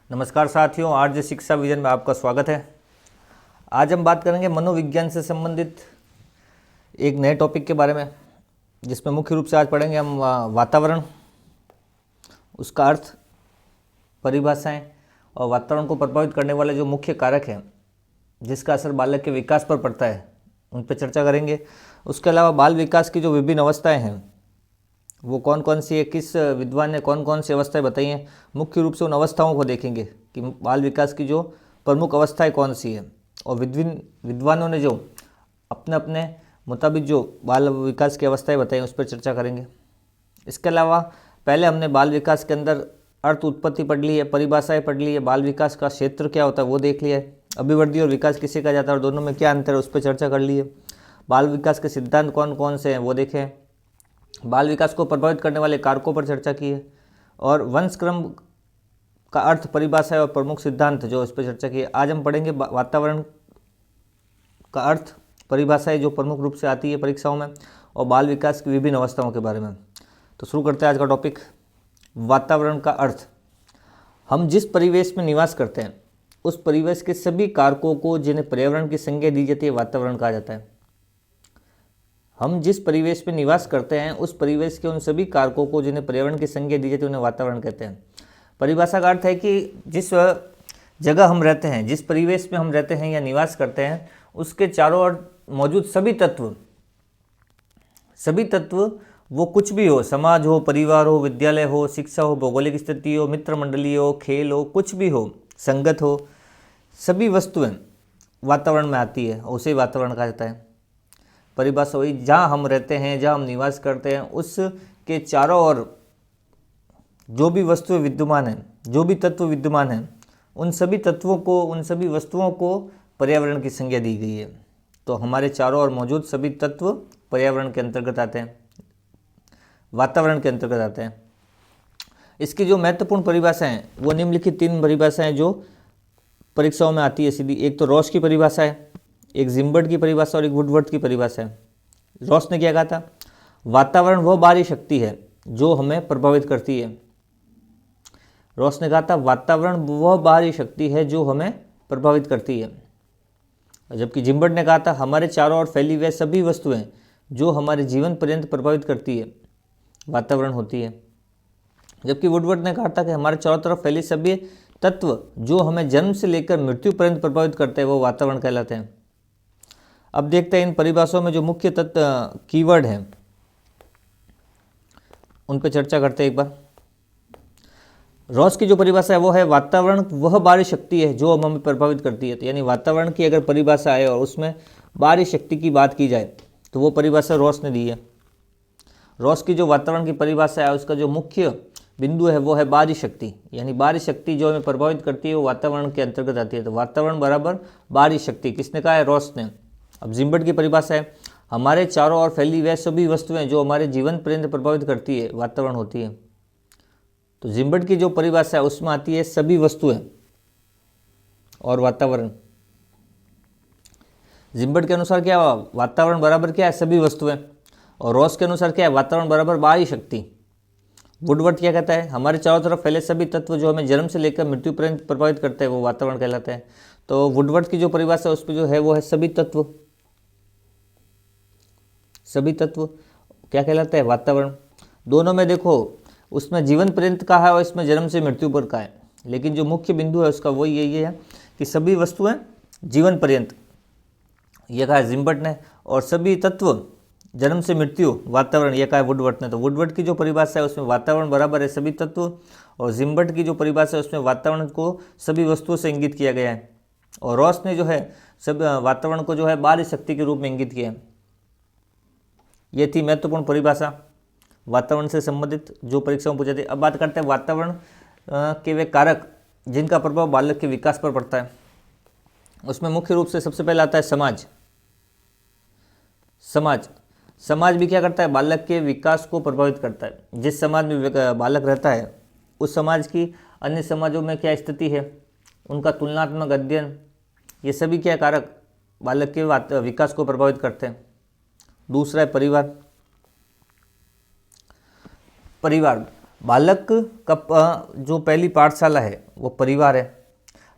नमस्कार साथियों, आरजे शिक्षा विजन में आपका स्वागत है। आज हम बात करेंगे मनोविज्ञान से संबंधित एक नए टॉपिक के बारे में, जिसमें मुख्य रूप से आज पढ़ेंगे हम वातावरण, उसका अर्थ, परिभाषाएं और वातावरण को प्रभावित करने वाले जो मुख्य कारक हैं जिसका असर बालक के विकास पर पड़ता है, उन पर चर्चा करेंगे। उसके अलावा बाल विकास की जो विभिन्न अवस्थाएँ हैं वो कौन कौन सी है, किस विद्वान ने कौन कौन सी अवस्थाएं बताई हैं, मुख्य रूप से उन अवस्थाओं को देखेंगे कि बाल विकास की जो प्रमुख अवस्थाएं कौन सी है, और विद्वानों ने जो अपने अपने मुताबिक जो बाल विकास की अवस्थाएं बताई उस पर चर्चा करेंगे। इसके अलावा पहले हमने बाल विकास के अंदर अर्थ उत्पत्ति पढ़ ली है, परिभाषाएँ पढ़ ली है, बाल विकास का क्षेत्र क्या होता है वो देख लिया है, अभिवृद्धि और विकास किसे कहा जाता है और दोनों में क्या अंतर है उस पर चर्चा कर ली है। बाल विकास के सिद्धांत कौन कौन से हैं वो देखें, बाल विकास को प्रभावित करने वाले कारकों पर चर्चा की है, और वंशक्रम का अर्थ, परिभाषा और प्रमुख सिद्धांत जो इस पर चर्चा की है। आज हम पढ़ेंगे वातावरण का अर्थ, परिभाषाएं जो प्रमुख रूप से आती है परीक्षाओं में, और बाल विकास की विभिन्न अवस्थाओं के बारे में। तो शुरू करते हैं आज का टॉपिक, वातावरण का अर्थ। हम जिस परिवेश में निवास करते हैं उस परिवेश के सभी कारकों को जिन्हें पर्यावरण की संज्ञा दी जाती है वातावरण कहा जाता है। हम जिस परिवेश में निवास करते हैं उस परिवेश के उन सभी कारकों को जिन्हें पर्यावरण की संज्ञा दी जाती है उन्हें वातावरण कहते हैं। परिभाषा का अर्थ है कि जिस जगह हम रहते हैं, जिस परिवेश में हम रहते हैं या निवास करते हैं, उसके चारों ओर मौजूद सभी तत्व वो कुछ भी हो, समाज हो, परिवार हो, विद्यालय हो, शिक्षा हो, भौगोलिक स्थिति हो, मित्र मंडली हो, खेल हो, कुछ भी हो, संगत हो, सभी वस्तुएं वातावरण में आती है और उसे वातावरण कहा जाता है। परिभाषा हुई, जहाँ हम रहते हैं, जहाँ हम निवास करते हैं, उसके चारों ओर जो भी वस्तुएं विद्यमान हैं, जो भी तत्व विद्यमान हैं, उन सभी तत्वों को, उन सभी वस्तुओं को पर्यावरण की संज्ञा दी गई है। तो हमारे चारों ओर मौजूद सभी तत्व पर्यावरण के अंतर्गत आते हैं, वातावरण के अंतर्गत आते हैं। इसकी जो महत्वपूर्ण परिभाषाएं हैं वो निम्नलिखित 3 परिभाषाएं जो परीक्षाओं में आती है सीधी। एक तो रॉस की परिभाषा है, एक जिम्बर्ट की परिभाषा और एक वुडवर्थ की परिभाषा है। रॉस ने क्या कहा था? वातावरण वह बाहरी शक्ति है जो हमें प्रभावित करती है। रॉस ने कहा था वातावरण वह बाहरी शक्ति है जो हमें प्रभावित करती है, जबकि जिम्बर्ट ने कहा था हमारे चारों ओर फैली हुई सभी वस्तुएं जो हमारे जीवन पर्यंत प्रभावित करती है वातावरण होती है। जबकि वुडवर्थ ने कहा था कि हमारे चारों तरफ फैली सभी तत्व जो हमें जन्म से लेकर मृत्यु पर्यंत प्रभावित करते हैं वो वातावरण कहलाते हैं। अब देखते हैं इन परिभाषाओं में जो मुख्य तत्व कीवर्ड हैं उन पर चर्चा करते हैं एक बार। रॉस की जो परिभाषा है वो है वातावरण वह बाहरी शक्ति है जो हमें प्रभावित करती है। तो यानी वातावरण की अगर परिभाषा है और उसमें बाहरी शक्ति की बात की जाए तो वो परिभाषा रॉस ने दी है। रॉस की जो वातावरण की परिभाषा है उसका जो मुख्य बिंदु है वो है बाहरी शक्ति, यानी बाहरी शक्ति जो हमें प्रभावित करती है वो वातावरण के अंतर्गत आती है। तो वातावरण बराबर बाहरी शक्ति, किसने कहा है? रॉस ने। अब जिम्बर्ट की परिभाषा है हमारे चारों ओर फैली वह सभी वस्तुएं जो हमारे जीवन पर्यंत प्रभावित करती है वातावरण होती है। तो जिम्बर्ट की जो परिभाषा है उसमें आती है सभी वस्तुएं और वातावरण। जिम्बर्ट के अनुसार क्या हुआ? वातावरण बराबर क्या है? सभी वस्तुएं। और रॉस के अनुसार क्या है? वातावरण बराबर बाहरी शक्ति। वुडवर्थ क्या कहता है? हमारे चारों तरफ फैले सभी तत्व जो हमें जन्म से लेकर मृत्यु पर्यंत प्रभावित करते हैं वो वातावरण कहलाते हैं। तो वुडवर्थ की जो परिभाषा है उसमें जो है वो है सभी तत्व। सभी तत्व क्या कहलाता है? वातावरण। दोनों में देखो, उसमें जीवन पर्यंत का है और इसमें जन्म से मृत्यु पर का है, लेकिन जो मुख्य बिंदु है उसका वही यही है कि सभी वस्तुएं जीवन पर्यंत, यह कहा है जिम्बर्ट ने, और सभी तत्व जन्म से मृत्यु वातावरण, यह कहा है वुडवर्थ ने। तो वुडवर्थ की जो परिभाषा है उसमें वातावरण बराबर है सभी तत्व, और जिम्बर्ट की जो परिभाषा है उसमें वातावरण को सभी वस्तुओं से इंगित किया गया है, और रॉस ने जो है सब वातावरण को जो है बाहरी शक्ति के रूप में इंगित किया है। ये थी महत्वपूर्ण परिभाषा वातावरण से संबंधित जो परीक्षाओं में पूछे थे। अब बात करते हैं वातावरण के वे कारक जिनका प्रभाव बालक के विकास पर पड़ता है। उसमें मुख्य रूप से सबसे पहले आता है समाज। समाज भी क्या करता है? बालक के विकास को प्रभावित करता है। जिस समाज में बालक रहता है उस समाज की अन्य समाजों में क्या स्थिति है, उनका तुलनात्मक अध्ययन, ये सभी क्या कारक बालक के विकास को प्रभावित करते हैं। दूसरा है परिवार। बालक का जो पहली पाठशाला है वो परिवार है।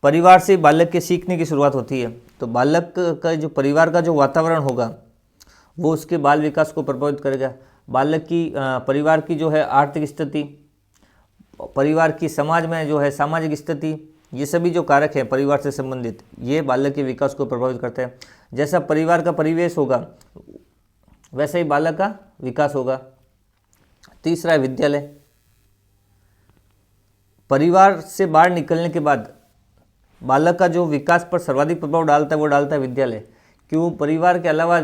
परिवार से बालक के सीखने की शुरुआत होती है। तो बालक का जो परिवार का जो वातावरण होगा वो उसके बाल विकास को प्रभावित करेगा। बालक की परिवार की जो है आर्थिक स्थिति, परिवार की समाज में जो है सामाजिक स्थिति, ये सभी जो कारक हैं परिवार से संबंधित, ये बालक के विकास को प्रभावित करते हैं। जैसा परिवार का परिवेश होगा वैसे ही बालक का विकास होगा। तीसरा है विद्यालय। परिवार से बाहर निकलने के बाद बालक का जो विकास पर सर्वाधिक प्रभाव डालता है वो डालता है विद्यालय। क्यों? परिवार के अलावा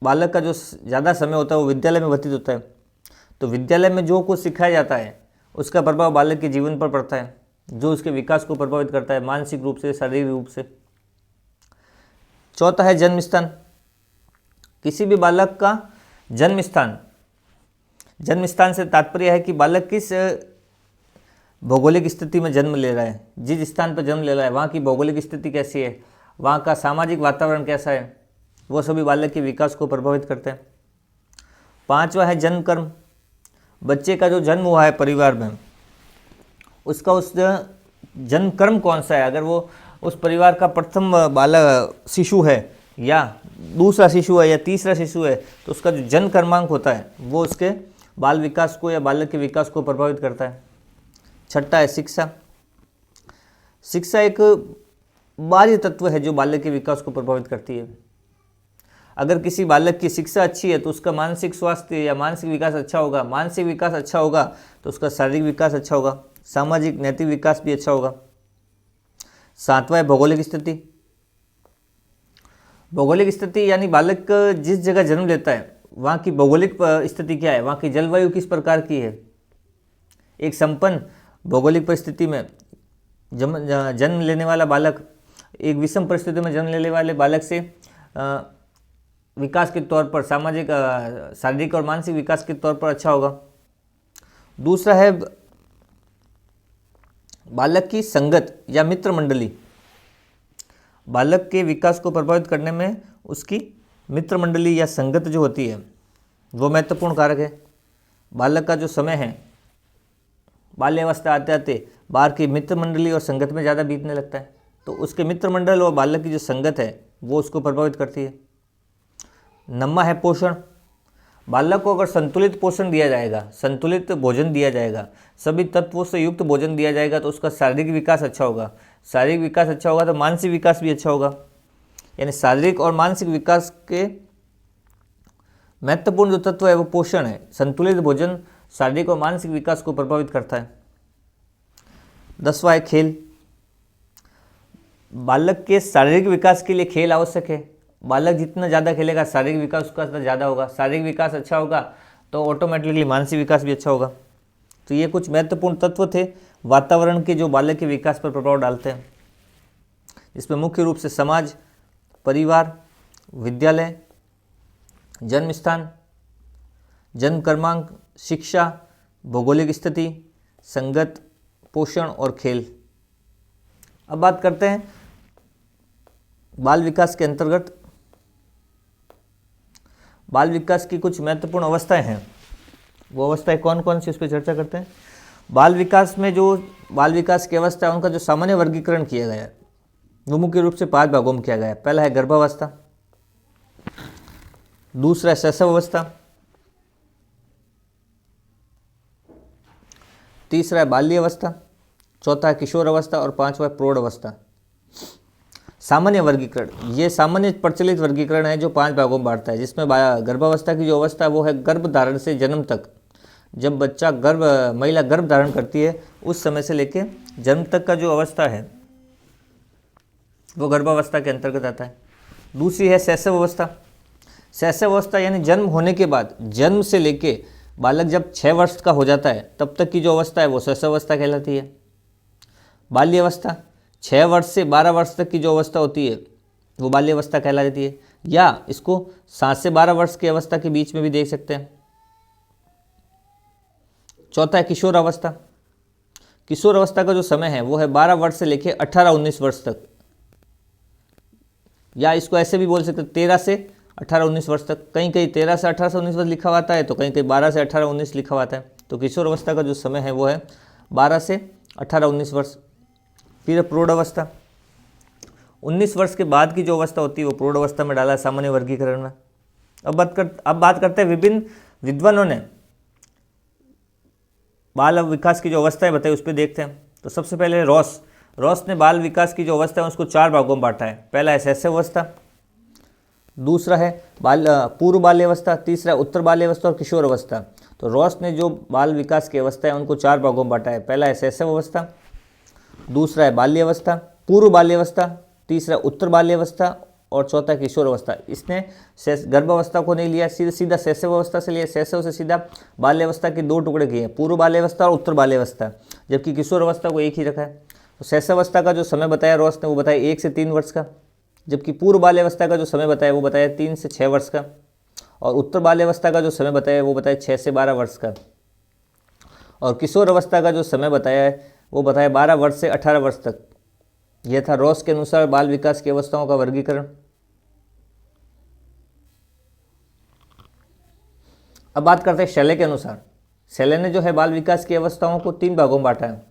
बालक का जो ज़्यादा समय होता है वो विद्यालय में व्यतीत होता है। तो विद्यालय में जो कुछ सिखाया जाता है उसका प्रभाव बालक के जीवन पर पड़ता है, जो उसके विकास को प्रभावित करता है मानसिक रूप से, शारीरिक रूप से। चौथा है जन्म स्थान। किसी भी बालक का जन्म स्थान, जन्म स्थान से तात्पर्य है कि बालक किस भौगोलिक स्थिति में जन्म ले रहा है, जिस स्थान पर जन्म ले रहा है वहाँ की भौगोलिक स्थिति कैसी है, वहाँ का सामाजिक वातावरण कैसा है, वो सभी बालक के विकास को प्रभावित करते हैं। पांचवा है जन्म कर्म। बच्चे का जो जन्म हुआ है परिवार में, उसका उस जन्म कर्म कौन सा है। अगर वो उस परिवार का प्रथम बालक शिशु है या दूसरा शिशु है या तीसरा शिशु है, तो उसका जो जन्म कर्मांक होता है वो उसके बाल विकास को या बालक के विकास को प्रभावित करता है। छठा है शिक्षा। शिक्षा एक बाह्य तत्व है जो बालक के विकास को प्रभावित करती है। अगर किसी बालक की शिक्षा अच्छी है तो उसका मानसिक स्वास्थ्य या मानसिक विकास अच्छा होगा। मानसिक विकास अच्छा होगा तो उसका शारीरिक विकास अच्छा होगा, सामाजिक नैतिक विकास भी अच्छा होगा। सातवां है भौगोलिक स्थिति। भौगोलिक स्थिति यानी बालक जिस जगह जन्म लेता है वहाँ की भौगोलिक स्थिति क्या है, वहाँ की जलवायु किस प्रकार की है। एक संपन्न भौगोलिक परिस्थिति में जन्म लेने वाला बालक एक विषम परिस्थिति में जन्म लेने वाले बालक से विकास के तौर पर, सामाजिक, शारीरिक और मानसिक विकास के तौर पर अच्छा होगा। दूसरा है बालक की संगत या मित्र मंडली। बालक के विकास को प्रभावित करने में उसकी मित्र मंडली या संगत जो होती है वो महत्वपूर्ण कारक है। बालक का जो समय है बाल्यावस्था आते आते बाहर की मित्र मंडली और संगत में ज़्यादा बीतने लगता है, तो उसके मित्र मंडल और बालक की जो संगत है वो उसको प्रभावित करती है। नम्मा है पोषण। बालक को अगर संतुलित पोषण दिया जाएगा, संतुलित भोजन दिया जाएगा, सभी तत्वों से युक्त भोजन दिया जाएगा तो उसका शारीरिक विकास अच्छा होगा। शारीरिक विकास अच्छा होगा तो मानसिक विकास भी अच्छा होगा। यानी शारीरिक और मानसिक विकास के महत्वपूर्ण जो तत्व है वो पोषण है। संतुलित भोजन शारीरिक और मानसिक विकास को प्रभावित करता है। 10वां है खेल। बालक के शारीरिक विकास के लिए खेल आवश्यक है। बालक जितना ज़्यादा खेलेगा शारीरिक विकास उसका ज़्यादा होगा। शारीरिक विकास अच्छा होगा तो ऑटोमेटिकली मानसिक विकास भी अच्छा होगा। तो ये कुछ महत्वपूर्ण तत्व थे वातावरण के जो बालक के विकास पर प्रभाव डालते हैं। इसमें मुख्य रूप से समाज, परिवार, विद्यालय, जन्म स्थान, जन्म क्रमांक, शिक्षा, भौगोलिक स्थिति, संगत, पोषण और खेल। अब बात करते हैं बाल विकास के अंतर्गत बाल विकास की कुछ महत्वपूर्ण अवस्थाएं हैं। वो अवस्थाएं कौन कौन सी, उस पर चर्चा करते हैं। बाल विकास में जो बाल विकास की अवस्था है उनका जो सामान्य वर्गीकरण किया गया है वो मुख्य रूप से 5 भागों में किया गया है। पहला है गर्भावस्था, दूसरा है शैशव अवस्था, तीसरा है बाल्य अवस्था, चौथा है किशोर अवस्था और पांचवा है प्रौढ़ अवस्था। सामान्य वर्गीकरण, ये सामान्य प्रचलित वर्गीकरण है जो 5 भागों में बांटता है, जिसमें गर्भावस्था की जो अवस्था है वो है गर्भ धारण से जन्म तक। जब बच्चा महिला गर्भ धारण करती है उस समय से लेके जन्म तक का जो अवस्था है वो गर्भावस्था के अंतर्गत आता है। दूसरी है शैशव अवस्था। शैशव अवस्था यानी जन्म होने के बाद, जन्म से लेके बालक जब 6 वर्ष का हो जाता है तब तक की जो अवस्था है वो शैशव अवस्था कहलाती है। बाल्य अवस्था 6 वर्ष से 12 वर्ष तक की जो अवस्था होती है वो बाल्य अवस्था कहलाती है, या इसको 7 से 12 वर्ष की अवस्था के बीच में भी देख सकते हैं। चौथा है किशोर अवस्था। किशोर अवस्था का जो समय है वो है 12 वर्ष से लेकर 18-19 वर्ष तक, या इसको ऐसे भी बोल सकते हैं 13 से 18-19 वर्ष तक। कहीं कहीं 13 से 18 से 19 वर्ष लिखा हुआ आता है तो कहीं कहीं 12 से 18-19 लिखा हुआ आता है। तो किशोर अवस्था का जो समय है वो है 12 से 18-19 वर्ष। फिर है प्रौढ़ अवस्था। 19 वर्ष के बाद की जो अवस्था होती है वो प्रौढ़ अवस्था में डाला है सामान्य वर्गीकरण में। अब बात करते हैं विभिन्न विद्वानों ने बाल विकास की जो अवस्था है बताई, उस पर देखते हैं। तो सबसे पहले रॉस ने बाल विकास की जो अवस्था है उसको 4 भागों में बांटा है। पहला है शैशव अवस्था, दूसरा है पूर्व बाल्यावस्था, तीसरा उत्तर बाल्यावस्था और किशोर अवस्था। तो रॉस ने जो बाल विकास की अवस्था है उनको 4 भागों में बांटा है। पहला है शैशव अवस्था, दूसरा है बाल्यावस्था, पूर्व बाल्यावस्था, तीसरा उत्तर बाल्यावस्था और चौथा किशोर अवस्था। इसने गर्भावस्था को नहीं लिया, सीधा शैशव अवस्था से लिया। शैशव से सीधा बाल्यावस्था के 2 टुकड़े किए, पूर्व बाल्यावस्था और उत्तर बाल्यावस्था, जबकि किशोर अवस्था को एक ही रखा है। तो शैशव अवस्था का जो समय बताया रॉस ने वो बताया 1 से 3 वर्ष का, जबकि पूर्व बाल्यावस्था का जो समय बताया वो बताया 3 से 6 वर्ष का, और उत्तर बाल्यावस्था का जो समय बताया वो बताया 6 से 12 वर्ष का, और किशोर अवस्था का जो समय बताया है वो बताया 12 वर्ष से 18 वर्ष तक। यह था रॉस के अनुसार बाल विकास की अवस्थाओं का वर्गीकरण। अब बात करते हैं शैले के अनुसार। शैले ने जो है बाल विकास की अवस्थाओं को 3 भागों में बांटा है।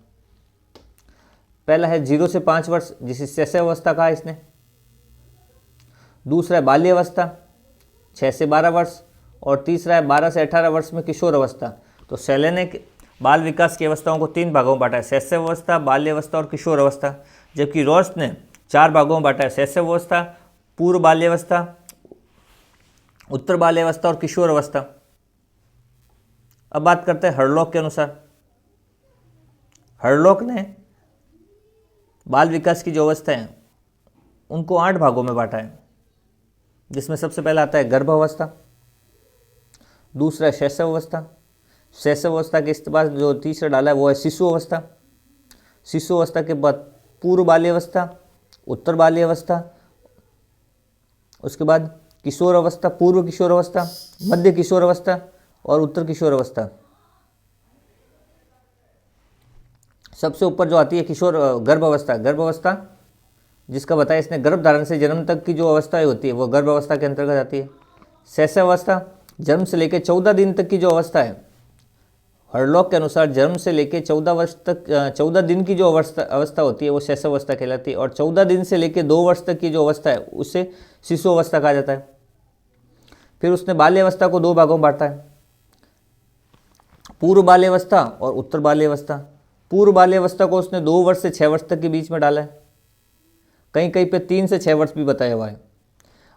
पहला है 0 से 5 वर्ष, जिसे शैशव अवस्था कहा इसने। दूसरा है बाल्यावस्था 6 से 12 वर्ष, और तीसरा है 12 से 18 वर्ष में किशोर अवस्था। तो शैले ने बाल विकास की अवस्थाओं को 3 भागों में बांटा है, शैशव अवस्था, बाल्यावस्था और किशोर अवस्था, जबकि रॉस ने 4 भागों में बांटा है, शैशव अवस्था, पूर्व बाल्यावस्था, उत्तर बाल्यावस्था और किशोर अवस्था। अब बात करते हैं हरलॉक के अनुसार। हरलॉक ने बाल विकास की जो अवस्था है उनको 8 भागों में बांटा है, जिसमें सबसे पहला आता है गर्भावस्था, दूसरा है शैशव अवस्था, शैशव अवस्था के इसके बाद जो तीसरा डाला है वो है शिशु अवस्था, शिशु अवस्था के बाद पूर्व बाल्यावस्था, उत्तर बाल्यावस्था, उसके बाद किशोर अवस्था, पूर्व किशोर अवस्था, मध्य किशोर अवस्था और उत्तर किशोर अवस्था। सबसे ऊपर जो आती है किशोर गर्भावस्था। गर्भावस्था जिसका बताया इसने गर्भ धारण से जन्म तक की जो अवस्थाएं होती है वो गर्भावस्था के अंतर्गत आती है। शैशव अवस्था जन्म से लेकर 14 दिन तक की जो अवस्था है, हरलॉक के अनुसार जन्म से लेकर 14 वर्ष तक 14 दिन की जो अवस्था होती है वो शैशव अवस्था कहलाती है, और 14 दिन से लेकर 2 वर्ष तक की जो अवस्था है उसे शिशु अवस्था कहा जाता है। फिर उसने बाल्यावस्था को 2 भागों में बांटा है, पूर्व बाल्यावस्था और उत्तर बाल्यावस्था। पूर्व बाल्यावस्था को उसने 2 वर्ष से 6 वर्ष तक के बीच में डाला है, कहीं कहीं पे 3 से 6 वर्ष भी बताया हुआ है।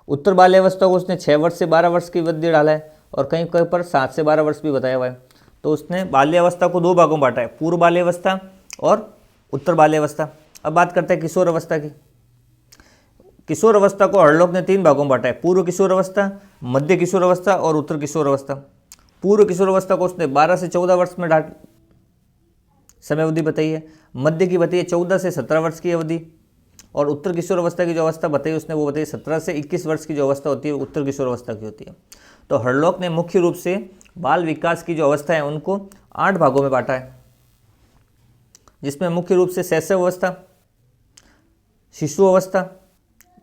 उत्तर बाल्यावस्था को उसने 6 वर्ष से 12 वर्ष की अवधि डाला है, और कहीं कहीं पर 7 से 12 वर्ष भी बताया हुआ है। तो उसने बाल्यावस्था को 2 भागों में बांटा है, पूर्व बाल्यावस्था और उत्तर बाल्यावस्था। अब बात करते हैं किशोर अवस्था की। किशोर अवस्था को हरलॉक ने 3 भागों में बांटा है, पूर्व किशोर अवस्था, मध्य किशोर अवस्था और उत्तर किशोर अवस्था। पूर्व किशोर अवस्था को उसने 12 से 14 वर्ष में समय अवधि बताई है, मध्य की बताई है 14 से 17 वर्ष की अवधि, और उत्तर किशोर अवस्था की जो अवस्था बताई उसने वो बताई 17 से 21 वर्ष की जो अवस्था होती है उत्तर किशोर अवस्था की होती है। तो हरलॉक ने मुख्य रूप से बाल विकास की जो अवस्था है उनको 8 भागों में बांटा है, जिसमें मुख्य रूप से शैशव अवस्था, शिशु अवस्था,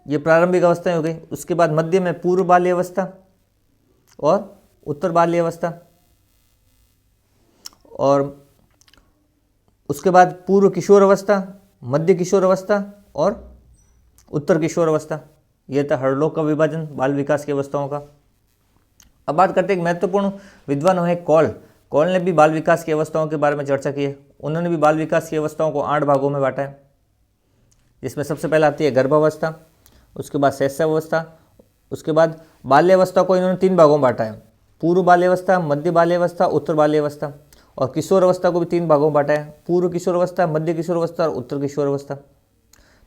ये प्रारंभिक अवस्थाएं हो गई। उसके बाद मध्य में पूर्व बाल्यावस्था और उत्तर बाल्यावस्था, और उसके बाद पूर्व किशोर अवस्था, मध्य किशोर अवस्था और उत्तर किशोर अवस्था। यह था हरलॉक का विभाजन बाल विकास की अवस्थाओं का। अब बात करते हैं एक महत्वपूर्ण विद्वान है कॉल। कॉल ने भी बाल विकास की अवस्थाओं के बारे में चर्चा की है। उन्होंने भी बाल विकास की अवस्थाओं को 8 भागों में बांटा है, जिसमें सबसे पहले आती है गर्भावस्था, उसके बाद शैशव अवस्था, उसके बाद बाल्यावस्था को इन्होंने 3 भागों में बांटा है, पूर्व बाल्यावस्था, मध्य बाल्यावस्था, उत्तर बाल्यावस्था, और किशोर अवस्था को भी 3 भागों में बांटा है, पूर्व किशोर अवस्था, मध्य किशोर अवस्था और उत्तर किशोर अवस्था।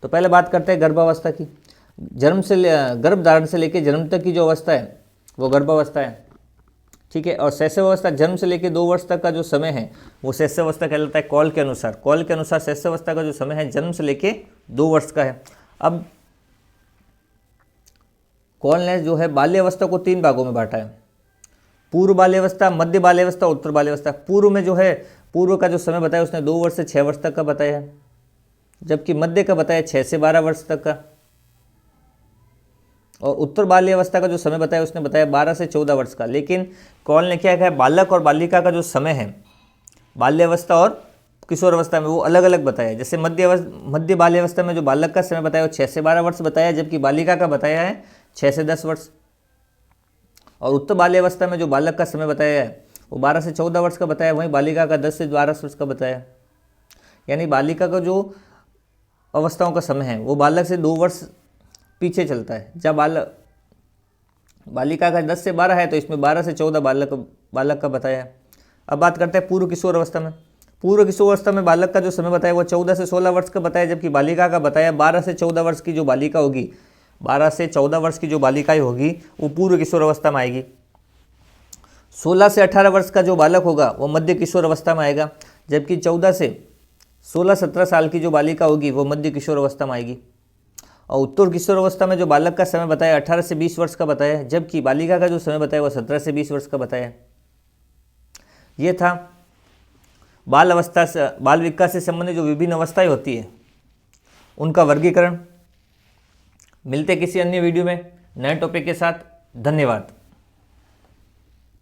तो पहले बात करते हैं गर्भावस्था की। गर्भ धारण से लेकर जन्म तक की जो अवस्था है वो गर्भावस्था है, ठीक है। और शैशव अवस्था जन्म से लेकर 2 वर्ष तक का जो समय है वो शैशव अवस्था कहलाता है कॉल के अनुसार। कॉल के अनुसार शैशव अवस्था का जो समय है जन्म से लेकर 2 वर्ष का है। अब कॉल ने जो है बाल्यावस्था को 3 भागों में बांटा है, पूर्व बाल्यावस्था, मध्य बाल्यावस्था, उत्तर बाल्यावस्था। पूर्व में जो है पूर्व का जो समय बताया उसने 2 वर्ष से 6 वर्ष तक का बताया है, जबकि मध्य का बताया 6 से 12 वर्ष तक का, और उत्तर बाल्यावस्था का जो समय बताया उसने बताया 12 से 14 वर्ष का। लेकिन कॉल ने क्या कहा, बालक और बालिका का जो समय है बाल्यावस्था और किशोरावस्था में वो अलग अलग बताया। जैसे मध्य बाल्यावस्था में जो बालक का समय बताया वो 6 से 12 वर्ष बताया, जबकि बालिका का बताया है 6 से 10 वर्ष। और उत्तर बाल्यावस्था में जो बालक का समय बताया है वो 12 से 14 वर्ष का बताया, वहीं बालिका का 10 से 12 वर्ष का बताया। यानी बालिका का जो अवस्थाओं का समय है वो बालक से 2 वर्ष पीछे चलता है। जब बालिका का 10 से 12 है तो इसमें 12 से 14 बालक का बताया। अब बात करते हैं पूर्व किशोर अवस्था में। पूर्व किशोर अवस्था में बालक का जो समय बताया वो 14 से 16 वर्ष का बताया, जबकि बालिका का बताया 12 से 14 वर्ष की जो बालिका होगी, 12 से 14 वर्ष की जो बालिकाएं होगी वो पूर्व किशोर अवस्था में आएगी। 16 से 18 वर्ष का जो बालक होगा वो मध्य किशोर अवस्था में आएगा, जबकि 14 से 16-17 साल की जो बालिका होगी वो मध्य किशोर अवस्था में आएगी। और उत्तर किशोर अवस्था में जो बालक का समय बताया 18 से 20 वर्ष का बताया, जबकि बालिका का जो समय बताया वो 17 से 20 वर्ष का बताया। ये था बाल विकास से संबंधित जो विभिन्न अवस्थाएं होती है उनका वर्गीकरण। मिलते किसी अन्य वीडियो में नए टॉपिक के साथ। धन्यवाद।